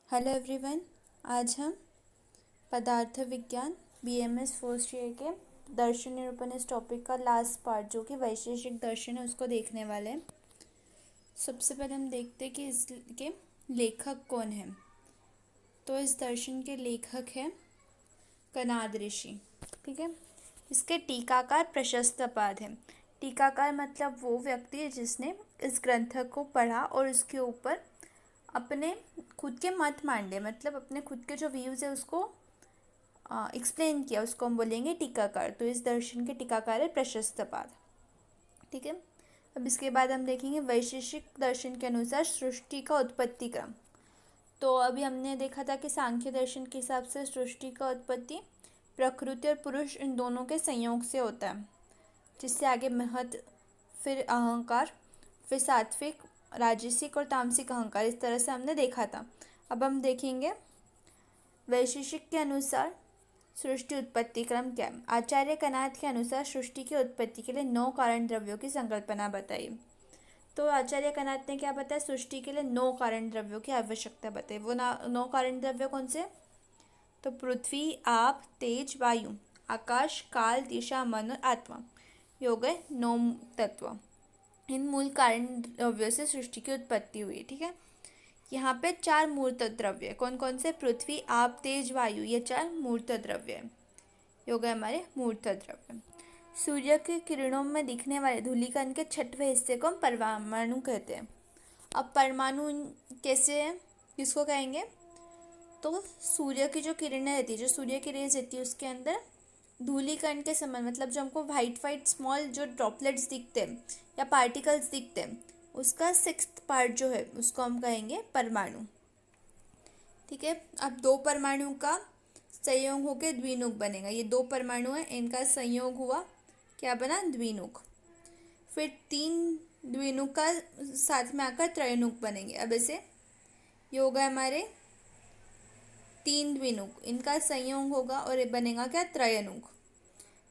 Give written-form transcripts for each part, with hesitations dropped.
Hello everyone. आज हम पदार्थ विज्ञान बीएमएस फर्स्ट ईयर के दर्शन निरूपण इस टॉपिक का लास्ट पार्ट जो कि वैशेषिक दर्शन है उसको देखने वाले हैं। सबसे पहले हम देखते हैं कि इसके लेखक कौन है। तो इस दर्शन के लेखक हैं कणाद ऋषि। ठीक है। इसके टीकाकार प्रशस्तपाद है। टीकाकार मतलब वो व्यक्ति है जिसने इस ग्रंथ को पढ़ा और इसके ऊपर अपने खुद के मत मान लिए, मतलब अपने खुद के जो व्यूज़ है उसको एक्सप्लेन किया, उसको हम बोलेंगे टीकाकार। तो इस दर्शन के टीकाकार है प्रशस्तपाद। ठीक है। अब इसके बाद हम देखेंगे वैशेषिक दर्शन के अनुसार सृष्टि का उत्पत्ति क्रम। तो अभी हमने देखा था कि सांख्य दर्शन के हिसाब से सृष्टि का उत्पत्ति प्रकृति और पुरुष इन दोनों के संयोग से होता है, जिससे आगे महत, फिर अहंकार, फिर सात्विक, राजसिक और तामसिक अहंकार, इस तरह से हमने देखा था। अब हम देखेंगे वैशेषिक के अनुसार सृष्टि उत्पत्ति क्रम क्या है। आचार्य कणाद के अनुसार सृष्टि की उत्पत्ति के लिए 9 कारण द्रव्यों की संकल्पना बताई। तो आचार्य कणाद ने क्या बताया, सृष्टि के लिए 9 कारण द्रव्यों की आवश्यकता बताई। वो 9 कारण द्रव्य कौन से? तो पृथ्वी, आप, तेज, वायु, आकाश, काल, दिशा, मन और आत्मा। ये हो गए 9 तत्व। इन मूल कारण द्रव्यों से सृष्टि की उत्पत्ति हुई। ठीक है। यहाँ पे 4 मूर्त द्रव्य, कौन कौन से? पृथ्वी, आप, तेज, वायु, ये 4 मूर्त द्रव्य है। ये हो गए हमारे मूर्त द्रव्य। सूर्य की किरणों में दिखने वाले धूलिकण के छठवें हिस्से को हम परमाणु कहते हैं। अब परमाणु कैसे है, किसको कहेंगे? तो सूर्य की जो किरणें रहती है, जो सूर्य की रेज रहती है, उसके अंदर धूलिकण के समान, मतलब जो हमको वाइट वाइट स्मॉल जो ड्रॉपलेट्स दिखते हैं या पार्टिकल्स दिखते हैं, उसका 6th पार्ट जो है उसको हम कहेंगे परमाणु। ठीक है। अब 2 परमाणु का संयोग होकर द्विनुक बनेगा। ये 2 परमाणु है, इनका संयोग हुआ, क्या बना? द्विनुक। फिर 3 द्विनुक का साथ में आकर त्रयनुक बनेंगे। अब ऐसे ये होगा हमारे 3 द्विनुक, इनका संयोग होगा और ये बनेगा क्या? त्रयनुक।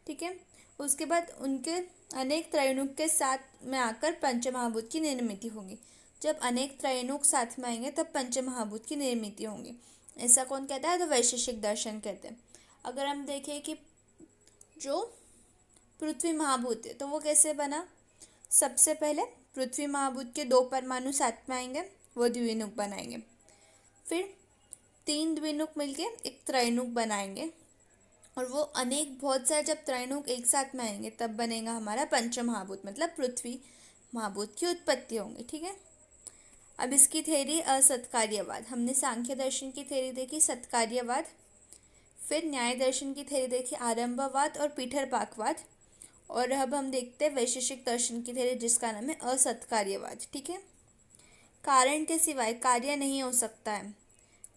ठीक है। उसके बाद उनके अनेक त्रयनुक के साथ में आकर पंचमहाभूत की निर्मित होगी। जब अनेक त्रयनुक साथ में आएंगे तब पंचमहाभूत की निर्मित होंगी। ऐसा कौन कहता है? तो वैशेषिक दर्शन कहते हैं। अगर हम देखें कि जो पृथ्वी महाभूत है तो वो कैसे बना? सबसे पहले पृथ्वी महाभूत के 2 परमाणु साथ में आएंगे, वो द्विनुक बनाएंगे। फिर 3 द्विनुक मिलके एक त्रयनुक बनाएंगे और वो अनेक बहुत सारे जब त्रयनुक एक साथ में आएंगे तब बनेगा हमारा पंचमहाभूत, मतलब पृथ्वी महाभूत की उत्पत्ति होंगी। ठीक है। अब इसकी थ्योरी असत्कार्यवाद। हमने सांख्य दर्शन की थ्योरी देखी सत्कार्यवाद, फिर न्याय दर्शन की थ्योरी देखी आरंभवाद और पीठरपाकवाद, और अब हम देखते हैं वैशेषिक दर्शन की थ्योरी जिसका नाम है असत्कार्यवाद। ठीक है। कारण के सिवाय कार्य नहीं हो सकता है।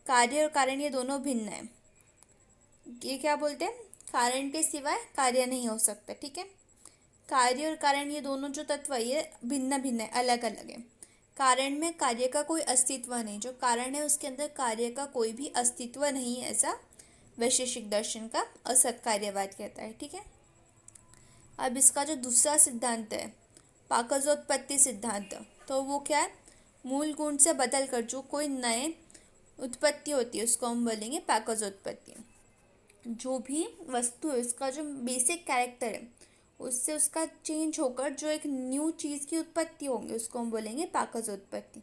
कार्य और कारण ये दोनों भिन्न है। ये क्या बोलते हैं? कारण के सिवाय कार्य नहीं हो सकता। ठीक है। कार्य और कारण ये दोनों जो तत्व है ये भिन्न भिन्न है, अलग अलग है। कारण में कार्य का कोई अस्तित्व नहीं, जो कारण है उसके अंदर कार्य का कोई भी अस्तित्व नहीं है, ऐसा वैशेषिक दर्शन का असत्कार्यवाद कहता है। ठीक है। अब इसका जो दूसरा सिद्धांत है पाकजोत्पत्ति सिद्धांत, तो वो क्या है? मूल गुण से बदल कर जो कोई नए उत्पत्ति होती है उसको हम बोलेंगे पाकजोत्पत्ति। जो भी वस्तु है उसका जो बेसिक कैरेक्टर है उससे उसका चेंज होकर जो एक न्यू चीज़ की उत्पत्ति होंगी उसको हम बोलेंगे पाकजोत्पत्ति।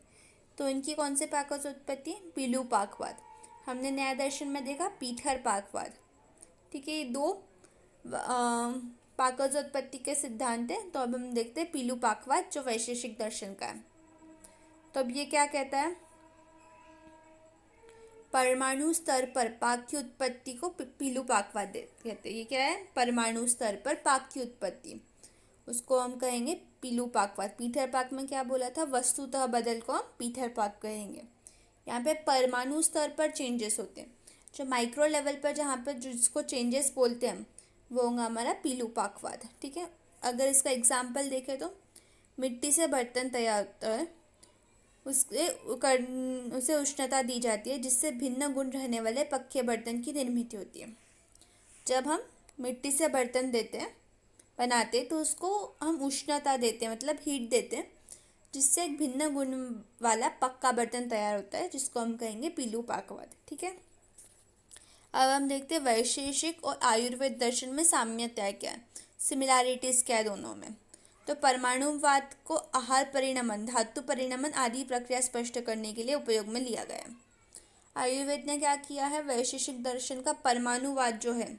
तो इनकी कौन से पाकजोत्पत्ति? पीलूपाकवाद। हमने न्याय दर्शन में देखा पीठरपाकवाद। ठीक है। ये 2 पाकजोत्पत्ति के सिद्धांत है। तो अब हम देखते हैं पीलूपाकवाद जो वैशेषिक दर्शन का है। तो अब ये क्या कहता है? परमाणु स्तर पर पाक की उत्पत्ति को पीलूपाकवाद कहते हैं। ये क्या है? परमाणु स्तर पर पाक की उत्पत्ति, उसको हम कहेंगे पीलूपाकवाद। पीठरपाक में क्या बोला था? वस्तुतः बदल को हम पीठरपाक कहेंगे। यहाँ पे परमाणु स्तर पर चेंजेस होते हैं, जो माइक्रो लेवल पर जहाँ पर जिसको चेंजेस बोलते हैं वो होगा हमारा पीलूपाकवाद। ठीक है। अगर इसका एग्जाम्पल देखें तो मिट्टी से बर्तन तैयार होता है, उसे उष्णता दी जाती है जिससे भिन्न गुण रहने वाले पक्के बर्तन की निर्मित होती है। जब हम मिट्टी से बर्तन देते हैं बनाते तो उसको हम उष्णता देते हैं, मतलब हीट देते हैं, जिससे एक भिन्न गुण वाला पक्का बर्तन तैयार होता है, जिसको हम कहेंगे पीलूपाकवाद। ठीक है, अब हम देखते हैं वैशेषिक और आयुर्वेद दर्शन में साम्यता क्या है, सिमिलैरिटीज क्या है दोनों में। तो परमाणुवाद को आहार परिणमन, धातु परिणमन आदि प्रक्रिया स्पष्ट करने के लिए उपयोग में लिया गया। आयुर्वेद ने क्या किया है, वैशेषिक दर्शन का परमाणुवाद जो है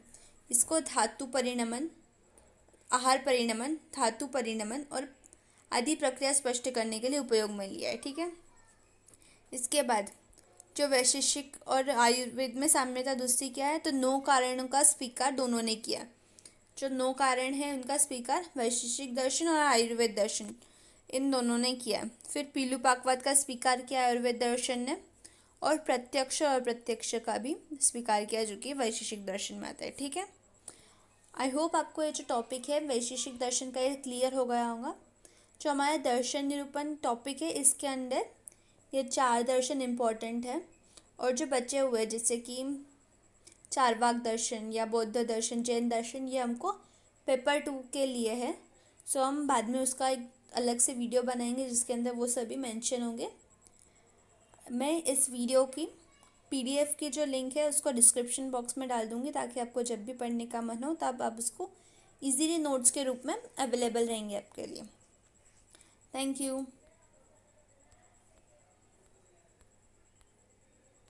इसको धातु परिणमन, आहार परिणमन, धातु परिणमन और आदि प्रक्रिया स्पष्ट करने के लिए उपयोग में लिया है। ठीक है, इसके बाद जो वैशेषिक और आयुर्वेद में साम्यता दूसरी क्या है, तो 9 कारणों का स्वीकार दोनों ने किया। जो 9 कारण है उनका स्वीकार वैशेषिक दर्शन और आयुर्वेद दर्शन इन दोनों ने किया। फिर पीलूपाकवाद का स्वीकार किया आयुर्वेद दर्शन ने, और प्रत्यक्ष और अप्रत्यक्ष का भी स्वीकार किया, जो कि वैशेषिक दर्शन में आता है। ठीक है, आई होप आपको ये जो टॉपिक है वैशेषिक दर्शन का, ये क्लियर हो गया होगा। जो हमारा दर्शन निरूपण टॉपिक है इसके अंदर ये 4 दर्शन इम्पॉर्टेंट है, और जो बचे हुए जैसे कि चारवाक दर्शन या बौद्ध दर्शन, जैन दर्शन, ये हमको पेपर 2 के लिए है। सो हम बाद में उसका एक अलग से वीडियो बनाएंगे जिसके अंदर वो सभी मेंशन होंगे। मैं इस वीडियो की PDF की जो लिंक है उसको डिस्क्रिप्शन बॉक्स में डाल दूँगी, ताकि आपको जब भी पढ़ने का मन हो तब आप उसको ईजीली नोट्स के रूप में अवेलेबल रहेंगे आपके लिए। Thank you.